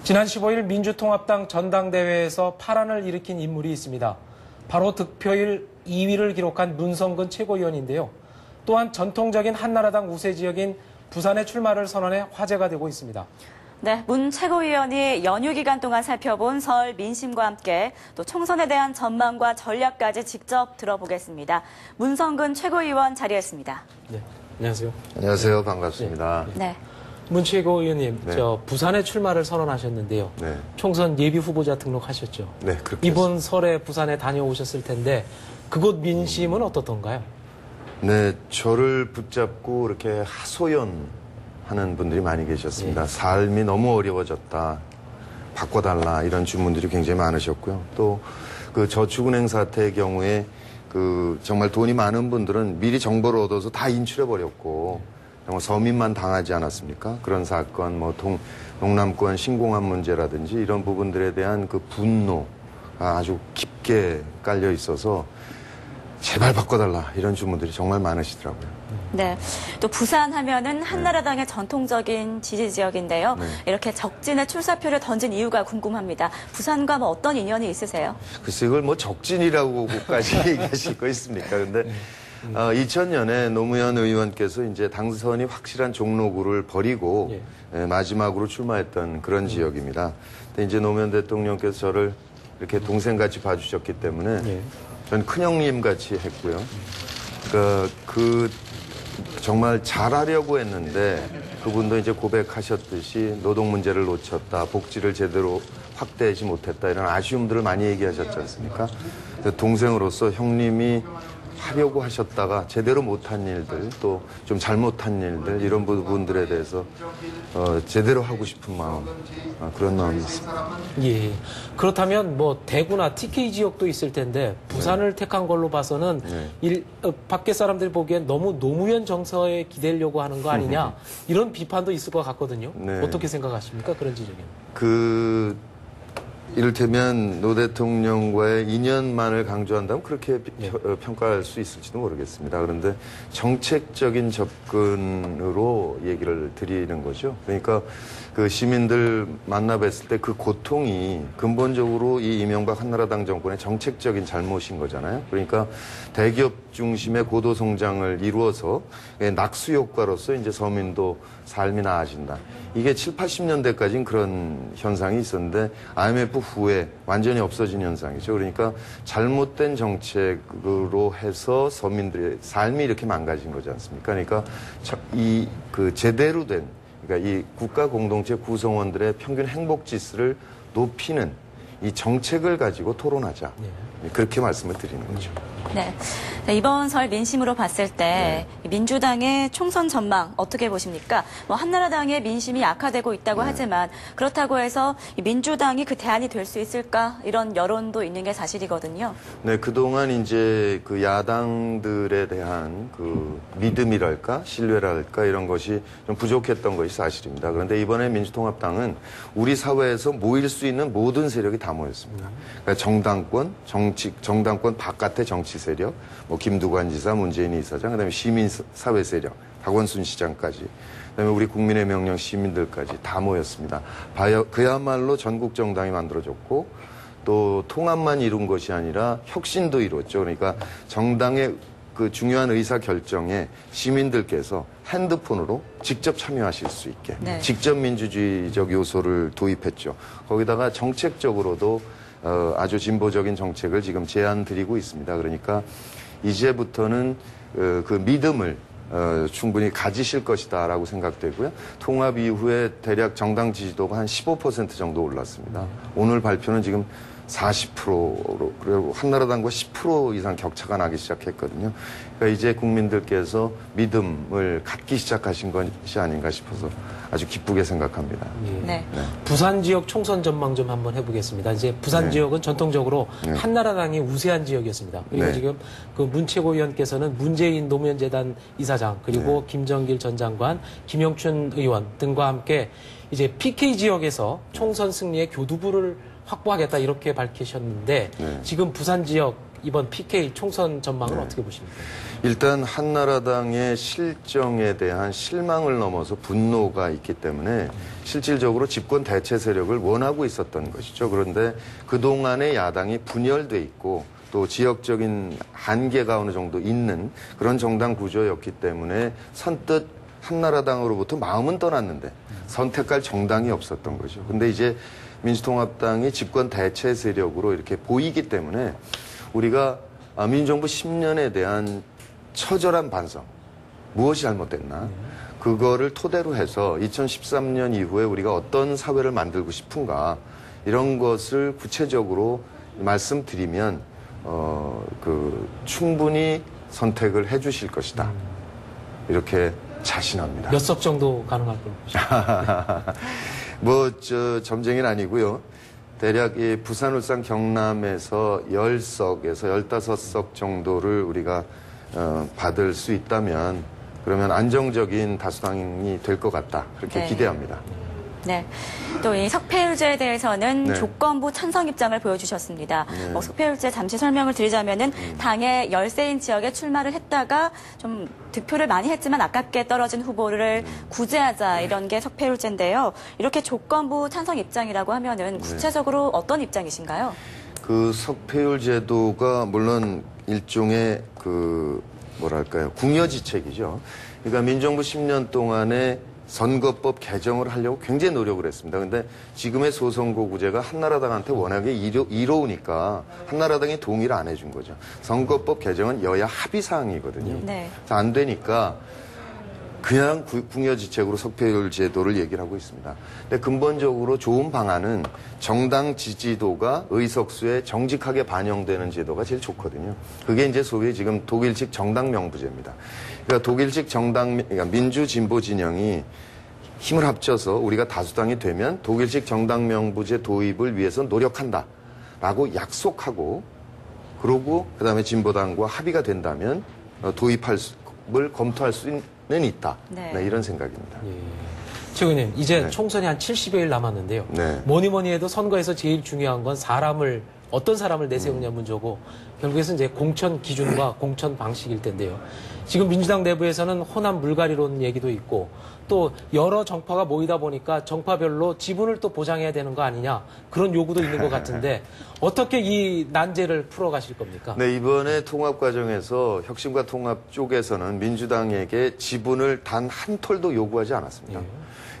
지난 15일 민주통합당 전당대회에서 파란을 일으킨 인물이 있습니다. 바로 득표율 2위를 기록한 문성근 최고위원인데요. 또한 전통적인 한나라당 우세 지역인 부산에 출마를 선언해 화제가 되고 있습니다. 네, 문 최고위원이 연휴 기간 동안 살펴본 설 민심과 함께 또 총선에 대한 전망과 전략까지 직접 들어보겠습니다. 문성근 최고위원 자리했습니다. 네, 안녕하세요. 안녕하세요. 반갑습니다. 네. 문 최고위원님, 네. 부산에 출마를 선언하셨는데요. 네. 총선 예비 후보자 등록하셨죠? 네, 그렇게 이번 설에 부산에 다녀오셨을 텐데 그곳 민심은 어떻던가요? 네, 저를 붙잡고 이렇게 하소연하는 분들이 많이 계셨습니다. 네. 삶이 너무 어려워졌다. 바꿔달라. 이런 주문들이 굉장히 많으셨고요. 또 그 저축은행 사태의 경우에 정말 돈이 많은 분들은 미리 정보를 얻어서 다 인출해버렸고 정말 서민만 당하지 않았습니까? 그런 사건, 동남권 신공항 문제라든지 이런 부분들에 대한 그 분노가 아주 깊게 깔려 있어서 제발 바꿔달라 이런 주문들이 정말 많으시더라고요. 네, 또 부산 하면은 한나라당의 전통적인 지지 지역인데요. 네. 이렇게 적진의 출사표를 던진 이유가 궁금합니다. 부산과 어떤 인연이 있으세요? 글쎄 이걸 적진이라고까지 얘기하실 거 있습니까? 근데 2000년에 노무현 의원께서 이제 당선이 확실한 종로구를 버리고 마지막으로 출마했던 그런 지역입니다. 근데 이제 노무현 대통령께서 저를 이렇게 동생같이 봐주셨기 때문에 전 큰형님 같이 했고요. 정말 잘하려고 했는데 그분도 이제 고백하셨듯이 노동 문제를 놓쳤다, 복지를 제대로 확대하지 못했다 이런 아쉬움들을 많이 얘기하셨지 않습니까? 동생으로서 형님이 하려고 하셨다가 제대로 못한 일들, 또 좀 잘못한 일들 이런 부분들에 대해서 제대로 하고 싶은 마음, 그런 마음이 있습니다. 예. 그렇다면 대구나 TK 지역도 있을 텐데 부산을 택한 걸로 봐서는 밖에 사람들이 보기엔 너무 노무현 정서에 기대려고 하는 거 아니냐 이런 비판도 있을 것 같거든요. 네. 어떻게 생각하십니까? 그런 지적에는. 이를테면 노 대통령과의 인연만을 강조한다면 그렇게 평가할 수 있을지도 모르겠습니다. 그런데 정책적인 접근으로 얘기를 드리는 거죠. 그러니까 그 시민들 만나 뵀을 때 그 고통이 근본적으로 이 이명박 한나라당 정권의 정책적인 잘못인 거잖아요. 그러니까 대기업 중심의 고도 성장을 이루어서 낙수 효과로서 이제 서민도 삶이 나아진다. 이게 7, 80년대까지는 그런 현상이 있었는데 IMF 후에 완전히 없어진 현상이죠. 그러니까 잘못된 정책으로 해서 서민들의 삶이 이렇게 망가진 거지 않습니까? 그러니까 제대로 된 그러니까 이 국가 공동체 구성원들의 평균 행복 지수를 높이는 이 정책을 가지고 토론하자. 그렇게 말씀을 드리는 거죠. 네. 이번 설 민심으로 봤을 때 민주당의 총선 전망 어떻게 보십니까? 한나라당의 민심이 악화되고 있다고 하지만 그렇다고 해서 민주당이 그 대안이 될 수 있을까? 이런 여론도 있는 게 사실이거든요. 네, 그동안 이제 그 야당들에 대한 그 믿음이랄까, 신뢰랄까 이런 것이 좀 부족했던 것이 사실입니다. 그런데 이번에 민주통합당은 우리 사회에서 모일 수 있는 모든 세력이 다 모였습니다. 그러니까 정당권 바깥의 정치 세력, 김두관 지사, 문재인 이사장, 그다음에 시민사회 세력, 박원순 시장까지, 그다음에 우리 국민의 명령 시민들까지 다 모였습니다. 그야말로 전국 정당이 만들어졌고 또 통합만 이룬 것이 아니라 혁신도 이뤘죠. 그러니까 정당의 그 중요한 의사 결정에 시민들께서 핸드폰으로 직접 참여하실 수 있게 직접 민주주의적 요소를 도입했죠. 거기다가 정책적으로도 아주 진보적인 정책을 지금 제안드리고 있습니다. 그러니까 이제부터는 그 믿음을 충분히 가지실 것이다라고 생각되고요. 통합 이후에 대략 정당 지지도가 한 15% 정도 올랐습니다. 오늘 발표는 지금 40%로 그리고 한나라당과 10% 이상 격차가 나기 시작했거든요. 그러니까 이제 국민들께서 믿음을 갖기 시작하신 것이 아닌가 싶어서 아주 기쁘게 생각합니다. 네. 부산 지역 총선 전망 좀 한번 해보겠습니다. 이제 부산 지역은 전통적으로 한나라당이 우세한 지역이었습니다. 그리고 지금 그 문 최고위원께서는 문재인 노무현재단 이사장 그리고 김정길 전 장관, 김영춘 의원 등과 함께 이제 PK 지역에서 총선 승리의 교두부를 확보하겠다 이렇게 밝히셨는데 지금 부산 지역 이번 PK 총선 전망은 어떻게 보십니까? 일단 한나라당의 실정에 대한 실망을 넘어서 분노가 있기 때문에 실질적으로 집권 대체 세력을 원하고 있었던 것이죠. 그런데 그동안의 야당이 분열돼 있고 또 지역적인 한계가 어느 정도 있는 그런 정당 구조였기 때문에 선뜻 한나라당으로부터 마음은 떠났는데 선택할 정당이 없었던 거죠. 근데 이제 민주통합당이 집권 대체 세력으로 이렇게 보이기 때문에 우리가 민주정부 10년에 대한 처절한 반성, 무엇이 잘못됐나, 그거를 토대로 해서 2013년 이후에 우리가 어떤 사회를 만들고 싶은가, 이런 것을 구체적으로 말씀드리면, 충분히 선택을 해 주실 것이다. 이렇게 자신합니다. 몇 석 정도 가능할 걸로 점쟁이는 아니고요. 대략 이 부산, 울산, 경남에서 10석에서 15석 정도를 우리가 받을 수 있다면 그러면 안정적인 다수당이 될 것 같다. 그렇게 네. 기대합니다. 네. 또 이 석패율제에 대해서는 네. 조건부 찬성 입장을 보여주셨습니다. 석패율제 잠시 설명을 드리자면은 당의 열세인 지역에 출마를 했다가 좀 득표를 많이 했지만 아깝게 떨어진 후보를 구제하자 이런 게 석패율제인데요. 이렇게 조건부 찬성 입장이라고 하면은 구체적으로 어떤 입장이신가요? 그 석패율 제도가 물론 일종의 궁여지책이죠. 그러니까 민정부 10년 동안에 선거법 개정을 하려고 굉장히 노력을 했습니다. 근데 지금의 소선거구제가 한나라당한테 워낙에 이로우니까 한나라당이 동의를 안 해준 거죠. 선거법 개정은 여야 합의 사항이거든요. 네. 안 되니까 그냥 궁여지책으로 석패율 제도를 얘기를 하고 있습니다. 근데 근본적으로 좋은 방안은 정당 지지도가 의석수에 정직하게 반영되는 제도가 제일 좋거든요. 그게 이제 소위 지금 독일식 정당 명부제입니다. 그러니까 독일식 그러니까 민주 진보 진영이 힘을 합쳐서 우리가 다수당이 되면 독일식 정당 명부제 도입을 위해서 노력한다라고 약속하고 그러고 그다음에 진보당과 합의가 된다면 도입을 검토할 수는 있다. 네. 네, 이런 생각입니다. 예. 최 의원님, 이제 네. 총선이 한 70여일 남았는데요. 네. 뭐니 해도 선거에서 제일 중요한 건 어떤 사람을 내세우냐 문제고 결국에는 이제 공천 기준과 공천 방식일 텐데요. 지금 민주당 내부에서는 호남 물갈이론 얘기도 있고 또 여러 정파가 모이다 보니까 정파별로 지분을 또 보장해야 되는 거 아니냐 그런 요구도 있는 것 같은데 어떻게 이 난제를 풀어가실 겁니까? 네, 이번에 통합 과정에서 혁신과 통합 쪽에서는 민주당에게 지분을 단 한 톨도 요구하지 않았습니다. 예.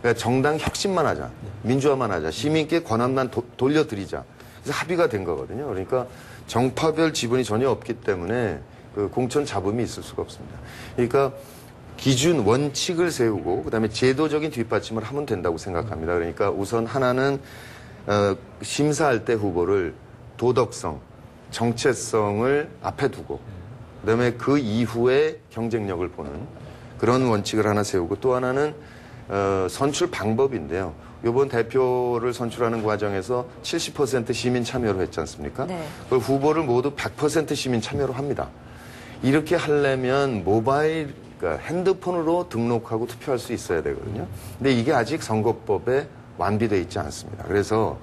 그러니까 정당 혁신만 하자, 민주화만 하자, 시민께 권한만 돌려드리자. 그래서 합의가 된 거거든요. 그러니까 정파별 지분이 전혀 없기 때문에 그 공천 잡음이 있을 수가 없습니다. 그러니까 기준, 원칙을 세우고 그다음에 제도적인 뒷받침을 하면 된다고 생각합니다. 그러니까 우선 하나는 심사할 때 후보를 도덕성, 정체성을 앞에 두고 그다음에 그 이후에 경쟁력을 보는 그런 원칙을 하나 세우고 또 하나는 선출 방법인데요. 이번 대표를 선출하는 과정에서 70% 시민 참여로 했지 않습니까? 네. 그 후보를 모두 100% 시민 참여로 합니다. 이렇게 하려면 그러니까 핸드폰으로 등록하고 투표할 수 있어야 되거든요. 근데 이게 아직 선거법에 완비되어 있지 않습니다. 그래서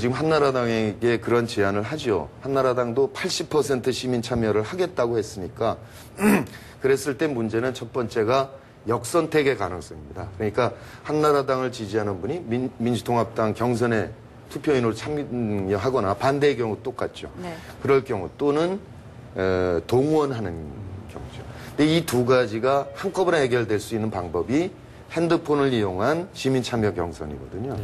지금 한나라당에게 그런 제안을 하죠. 한나라당도 80% 시민 참여를 하겠다고 했으니까 그랬을 때 문제는 첫 번째가 역선택의 가능성입니다. 그러니까 한나라당을 지지하는 분이 민주통합당 경선에 투표인으로 참여하거나 반대의 경우 똑같죠. 네. 그럴 경우 또는 동원하는 경우죠. 근데 이 두 가지가 한꺼번에 해결될 수 있는 방법이 핸드폰을 이용한 시민 참여 경선이거든요.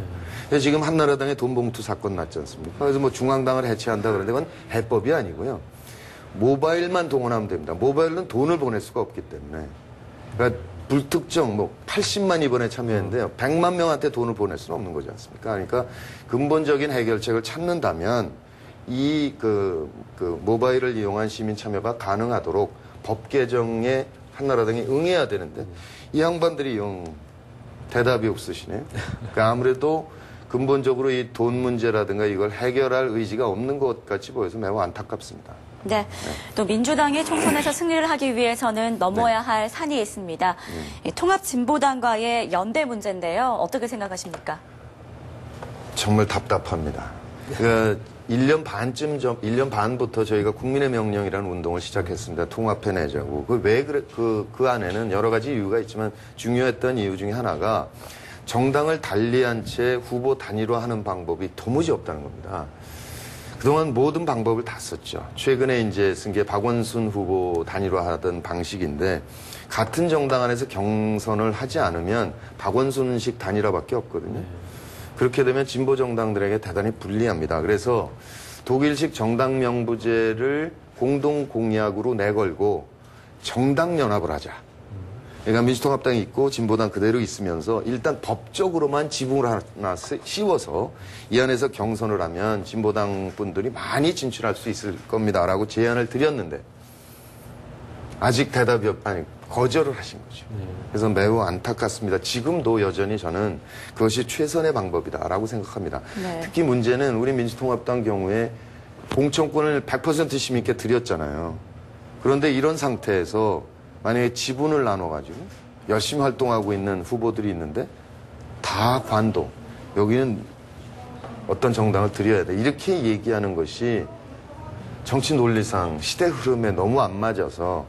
그래서 지금 한나라당에 돈봉투 사건 났지 않습니까? 그래서 뭐 중앙당을 해체한다 그러는데 그건 해법이 아니고요. 모바일만 동원하면 됩니다. 모바일은 돈을 보낼 수가 없기 때문에. 그러니까 불특정 80만 이번에 참여했는데요. 100만 명한테 돈을 보낼 수는 없는 거지 않습니까? 그러니까 근본적인 해결책을 찾는다면 이 모바일을 이용한 시민 참여가 가능하도록 법 개정에 한나라당이 응해야 되는데 이 양반들이 대답이 없으시네요. 그러니까 아무래도 근본적으로 이 돈 문제라든가 이걸 해결할 의지가 없는 것 같이 보여서 매우 안타깝습니다. 네. 또 민주당이 총선에서 승리를 하기 위해서는 넘어야 할 산이 있습니다. 통합진보당과의 연대 문제인데요. 어떻게 생각하십니까? 정말 답답합니다. 그러니까 1년 반쯤 1년 반부터 저희가 국민의 명령이라는 운동을 시작했습니다. 통합해내자고. 그 안에는 여러 가지 이유가 있지만 중요했던 이유 중에 하나가 정당을 달리한 채 후보 단일화하는 방법이 도무지 없다는 겁니다. 그동안 모든 방법을 다 썼죠. 최근에 이제 쓴 게 박원순 후보 단일화하던 방식인데 같은 정당 안에서 경선을 하지 않으면 박원순식 단일화밖에 없거든요. 그렇게 되면 진보 정당들에게 대단히 불리합니다. 그래서 독일식 정당 명부제를 공동 공약으로 내걸고 정당 연합을 하자. 그러니까 민주통합당이 있고 진보당 그대로 있으면서 일단 법적으로만 지붕을 하나 씌워서 이 안에서 경선을 하면 진보당 분들이 많이 진출할 수 있을 겁니다라고 제안을 드렸는데 아직 거절을 하신 거죠. 그래서 매우 안타깝습니다. 지금도 여전히 저는 그것이 최선의 방법이다라고 생각합니다. 네. 특히 문제는 우리 민주통합당 경우에 공천권을 100% 시민께 드렸잖아요. 그런데 이런 상태에서 만약에 지분을 나눠가지고 열심히 활동하고 있는 후보들이 있는데 다 관도, 여기는 어떤 정당을 드려야 돼. 이렇게 얘기하는 것이 정치 논리상 시대 흐름에 너무 안 맞아서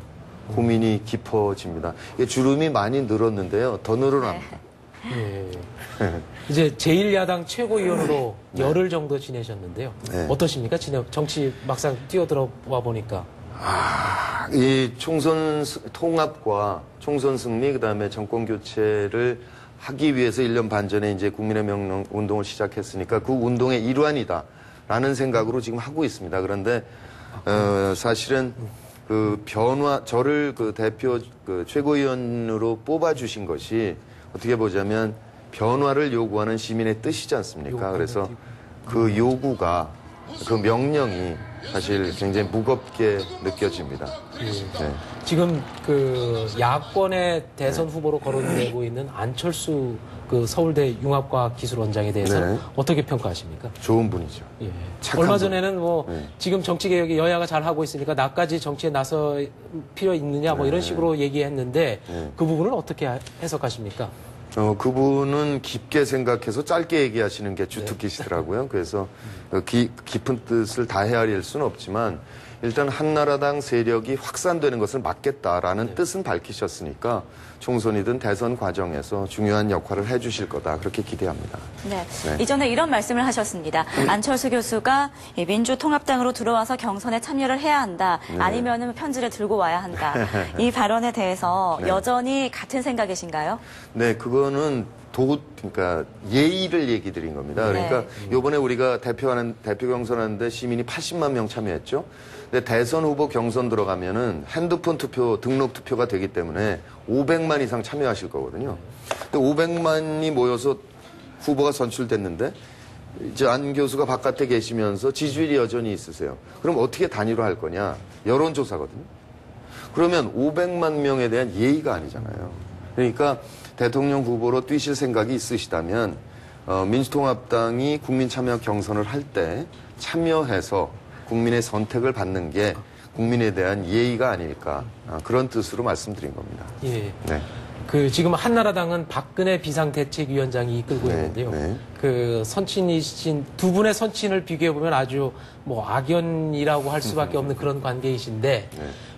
고민이 깊어집니다. 이게 주름이 많이 늘었는데요. 더 늘어납니다. 예. 이제 제1야당 최고위원으로 열흘 정도 지내셨는데요. 네. 어떠십니까? 정치 막상 뛰어들어 와 보니까. 이 총선 통합과 총선 승리, 그 다음에 정권 교체를 하기 위해서 1년 반 전에 이제 국민의 명령 운동을 시작했으니까 그 운동의 일환이다라는 생각으로 지금 하고 있습니다. 그런데, 사실은 저를 대표 최고위원으로 뽑아주신 것이 어떻게 보자면 변화를 요구하는 시민의 뜻이지 않습니까? 그래서 그 요구가, 그 명령이 사실 굉장히 무겁게 느껴집니다. 네. 지금 야권의 대선 후보로 거론되고 있는 안철수 서울대 융합과학기술원장에 대해서 네. 어떻게 평가하십니까? 좋은 분이죠. 예. 착한 얼마 분. 전에는 지금 정치개혁이 여야가 잘 하고 있으니까 나까지 정치에 나서 필요 있느냐 이런 식으로 얘기했는데 그 부분은 어떻게 해석하십니까? 그분은 깊게 생각해서 짧게 얘기하시는 게 주특기시더라고요. 그래서 깊은 뜻을 다 헤아릴 수는 없지만 일단 한나라당 세력이 확산되는 것을 막겠다라는 뜻은 밝히셨으니까 총선이든 대선 과정에서 중요한 역할을 해주실 거다. 그렇게 기대합니다. 네. 이전에 이런 말씀을 하셨습니다. 안철수 교수가 민주통합당으로 들어와서 경선에 참여를 해야 한다. 아니면은 편지를 들고 와야 한다. 이 발언에 대해서 여전히 같은 생각이신가요? 네, 그거는 그러니까 예의를 얘기 드린 겁니다. 그러니까 요번에 우리가 대표 경선하는데 시민이 80만 명 참여했죠. 근데 대선 후보 경선 들어가면은 핸드폰 투표, 등록 투표가 되기 때문에 500만 이상 참여하실 거거든요. 근데 500만이 모여서 후보가 선출됐는데 이제 안 교수가 바깥에 계시면서 지지율이 여전히 있으세요. 그럼 어떻게 단일화할 거냐? 여론조사거든요. 그러면 500만 명에 대한 예의가 아니잖아요. 그러니까 대통령 후보로 뛰실 생각이 있으시다면 민주통합당이 국민참여 경선을 할 때 참여해서 국민의 선택을 받는 게 국민에 대한 예의가 아닐까 그런 뜻으로 말씀드린 겁니다. 예. 네. 지금 한나라당은 박근혜 비상대책위원장이 이끌고 있는데요. 선친이신 두 분의 선친을 비교해 보면 아주 악연이라고 할 수밖에 없는 그런 관계이신데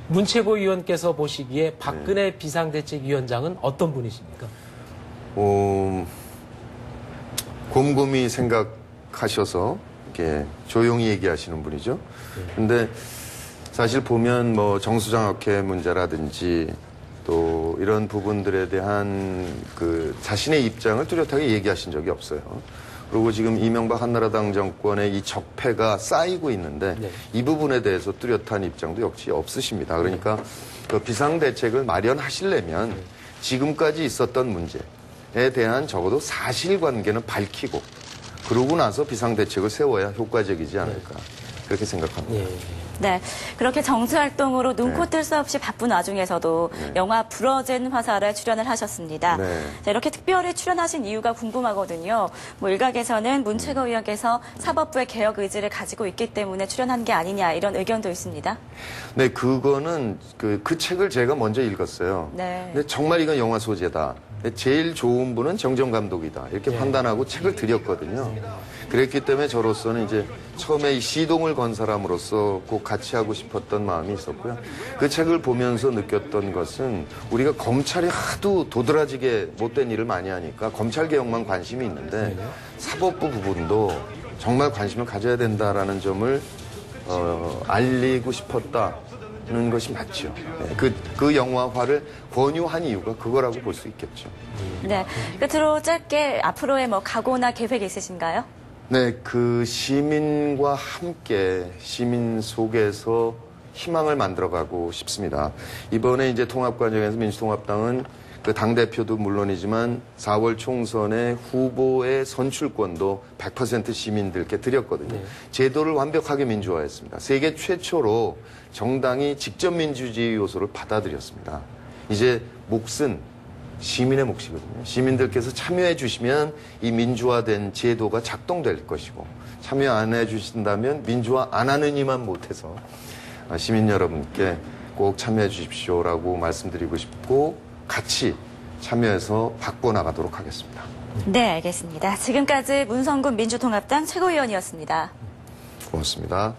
문 최고위원께서 보시기에 박근혜 비상대책위원장은 어떤 분이십니까? 곰곰이 생각하셔서 이렇게 조용히 얘기하시는 분이죠. 근데 사실 보면 정수장학회 문제라든지 또 이런 부분들에 대한 자신의 입장을 뚜렷하게 얘기하신 적이 없어요. 그리고 지금 이명박 한나라당 정권의 이 적폐가 쌓이고 있는데 이 부분에 대해서 뚜렷한 입장도 역시 없으십니다. 그러니까 그 비상대책을 마련하시려면 지금까지 있었던 문제에 대한 적어도 사실관계는 밝히고 그러고 나서 비상대책을 세워야 효과적이지 않을까 그렇게 생각합니다. 네, 그렇게 정치활동으로 눈코 뜰 수 없이 바쁜 와중에서도 영화 부러진 화살에 출연을 하셨습니다. 자, 이렇게 특별히 출연하신 이유가 궁금하거든요. 일각에서는 문 최고위원께서 사법부의 개혁 의지를 가지고 있기 때문에 출연한 게 아니냐 이런 의견도 있습니다. 네, 그거는 그 책을 제가 먼저 읽었어요. 근데 정말 이건 영화 소재다. 제일 좋은 분은 정정감독이다. 이렇게 판단하고 책을 드렸거든요. 그랬기 때문에 저로서는 이제 처음에 이 시동을 건 사람으로서 꼭 같이 하고 싶었던 마음이 있었고요. 그 책을 보면서 느꼈던 것은 우리가 검찰이 하도 도드라지게 못된 일을 많이 하니까 검찰 개혁만 관심이 있는데 사법부 부분도 정말 관심을 가져야 된다라는 점을 알리고 싶었다는 것이 맞죠. 그 영화화를 권유한 이유가 그거라고 볼 수 있겠죠. 네. 끝으로 짧게 앞으로의 뭐 각오나 계획이 있으신가요? 네, 그 시민과 함께 시민 속에서 희망을 만들어가고 싶습니다. 이번에 이제 통합 과정에서 민주통합당은 그 당대표도 물론이지만 4월 총선의 후보의 선출권도 100% 시민들께 드렸거든요. 제도를 완벽하게 민주화했습니다. 세계 최초로 정당이 직접 민주주의 요소를 받아들였습니다. 이제 몫은 시민의 몫이거든요. 시민들께서 참여해 주시면 이 민주화된 제도가 작동될 것이고 참여 안 해 주신다면 민주화 안 하는 이만 못해서 시민 여러분께 꼭 참여해 주십시오라고 말씀드리고 싶고 같이 참여해서 바꿔나가도록 하겠습니다. 네, 알겠습니다. 지금까지 문성군 민주통합당 최고위원이었습니다. 고맙습니다.